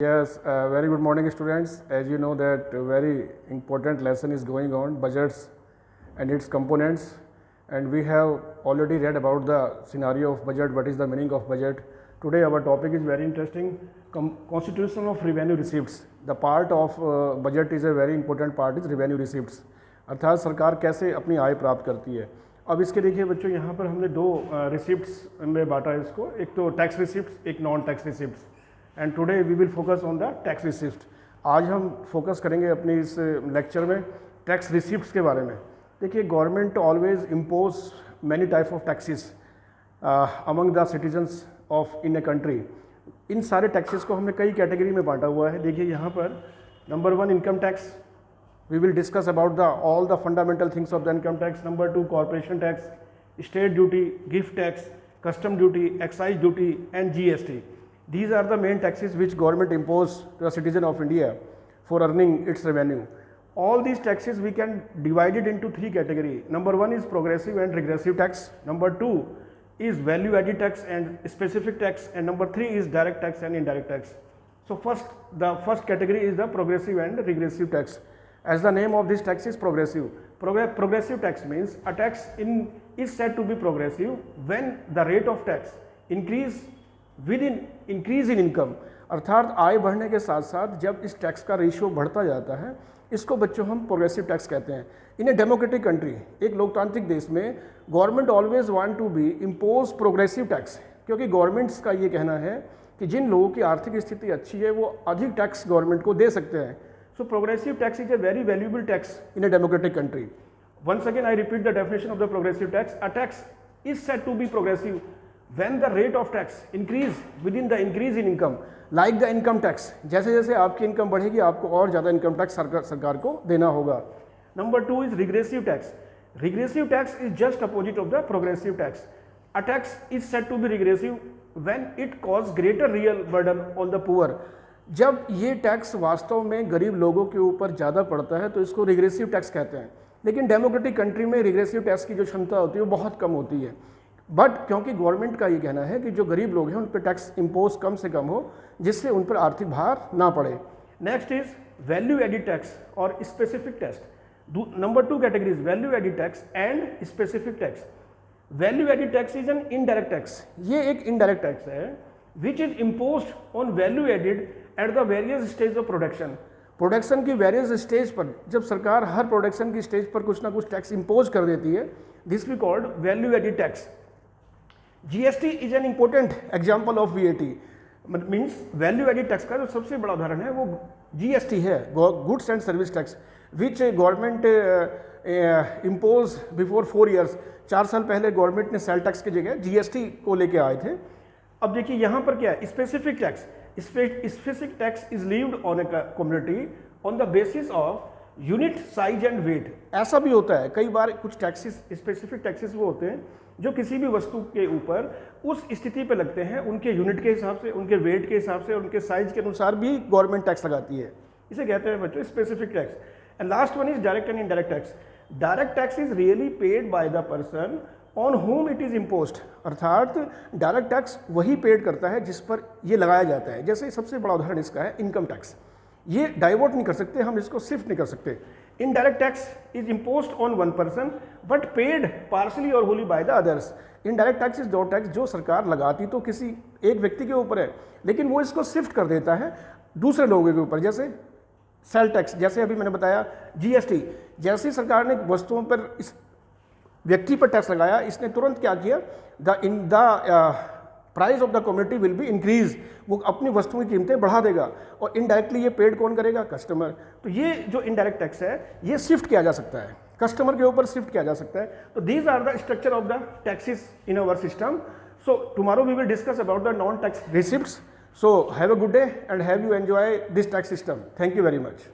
Yes, very good morning students. As you know that a very important lesson is going on, budgets and its components, and we have already read about the scenario of budget, what is the meaning of budget. Today our topic is very interesting, constitution of revenue receipts. The part of budget is a very important part is revenue receipts, अर्थात सरकार कैसे अपनी आय प्राप्त करती है। अब इसके देखिए बच्चों, यहाँ पर हमने दो रिसिप्ट्स में बांटा है इसको, एक तो टैक्स रिसिप्ट्स, एक non tax receipts, and today we will focus on the tax receipt. आज हम फोकस करेंगे अपने इस लेक्चर में टैक्स रिसिप्ट्स के बारे में। देखिए, government always impose many type of taxes among the citizens of in a country. इन सारे टैक्सेस को हमने कई कैटेगरी में बांटा हुआ है। देखिए यहाँ पर number 1 income tax, we will discuss about all the fundamental things of the income tax. Number 2 corporation tax, state duty, gift tax, custom duty, excise duty and GST. These are the main taxes which government impose to a citizen of India for earning its revenue. All these taxes we can divide it into 3 categories. Number 1 is progressive and regressive tax. Number 2 is value added tax and specific tax, and number 3 is direct tax and indirect tax. So the first category is the progressive and regressive tax. As the name of this tax is progressive. Progressive tax means a tax is said to be progressive when the rate of tax increase within increase in income. अर्थात आय बढ़ने के साथ साथ जब इस tax का ratio बढ़ता जाता है, इसको बच्चों हम प्रोग्रेसिव टैक्स कहते हैं। इन ए डेमोक्रेटिक कंट्री, एक लोकतांत्रिक देश में, government always want to be impose progressive tax, क्योंकि गवर्नमेंट्स का ये कहना है कि जिन लोगों की आर्थिक स्थिति अच्छी है वो अधिक टैक्स गवर्नमेंट को दे सकते हैं। So progressive tax is a very valuable tax in a democratic country. Once again I repeat the definition of the progressive tax. A tax is said to be progressive when the rate of tax increase within the increase in income, like the income tax. जैसे जैसे आपकी income बढ़ेगी आपको और ज़्यादा income tax सरकार को देना होगा। Number 2 is regressive tax. Regressive tax is just opposite of the progressive tax. A tax is said to be regressive when it causes greater real burden on the poor. जब ये tax वास्तव में गरीब लोगों के ऊपर ज़्यादा पड़ता है तो इसको रिग्रेसिव टैक्स कहते हैं। लेकिन डेमोक्रेटिक कंट्री में रिग्रेसिव टैक्स की जो क्षमता होती है वो बहुत कम होती है, बट क्योंकि गवर्नमेंट का ये कहना है कि जो गरीब लोग हैं उन पर टैक्स इम्पोज कम से कम हो, जिससे उन पर आर्थिक भार ना पड़े। Next is value added tax और specific tax. Number 2 categories value added tax and specific tax. Value added tax is an indirect tax. ये एक इनडायरेक्ट टैक्स है which is imposed on value added at the various stage of production की various stage पर जब सरकार हर production की stage पर कुछ ना कुछ टैक्स इम्पोज कर देती है, this we called value added tax. GST is an important example of VAT, means value added tax का जो सबसे बड़ा उदाहरण है वो जीएसटी है, goods and service tax, which government impose before 4 years। 4 साल पहले गवर्नमेंट ने सेल टैक्स की जगह जीएसटी को लेके आए थे। अब देखिए यहाँ पर क्या है, specific tax. Specific tax is levied on a community on the basis of unit size and weight। ऐसा भी होता है कई बार, कुछ टैक्सेस स्पेसिफिक टैक्सेस वो होते हैं जो किसी भी वस्तु के ऊपर उस स्थिति पे लगते हैं, उनके यूनिट के हिसाब से, उनके वेट के हिसाब से, उनके साइज के अनुसार भी गवर्नमेंट टैक्स लगाती है। इसे कहते हैं बच्चों specific tax. And last one is direct and indirect tax. Direct tax is really paid by the person on home it is imposed, अर्थात डायरेक्ट टैक्स वही पेड करता है जिस पर ये लगाया जाता है। जैसे सबसे बड़ा उदाहरण इसका है इनकम टैक्स। ये डाइवर्ट नहीं कर सकते हम, इसको शिफ्ट नहीं कर सकते। Indirect tax is imposed on one person but paid partially और wholly by the others. Indirect tax is दो टैक्स जो सरकार लगाती तो किसी एक व्यक्ति के ऊपर है, लेकिन वो इसको शिफ्ट कर देता है दूसरे लोगों के ऊपर। जैसे सेल टैक्स, जैसे अभी मैंने बताया जीएसटी, जैसे सरकार ने वस्तुओं पर इस व्यक्ति पर टैक्स लगाया, इसने तुरंत क्या किया, the price of the community will be increase, वो अपनी वस्तुओं की कीमतें बढ़ा देगा, और इनडायरेक्टली ये पेड कौन करेगा, कस्टमर। तो ये जो इनडायरेक्ट टैक्स है ये शिफ्ट किया जा सकता है, कस्टमर के ऊपर शिफ्ट किया जा सकता है। तो these are the structure of the taxes in our system. So tomorrow we will discuss about the non tax receipts. So have a good day and have you enjoy this tax system. Thank you very much.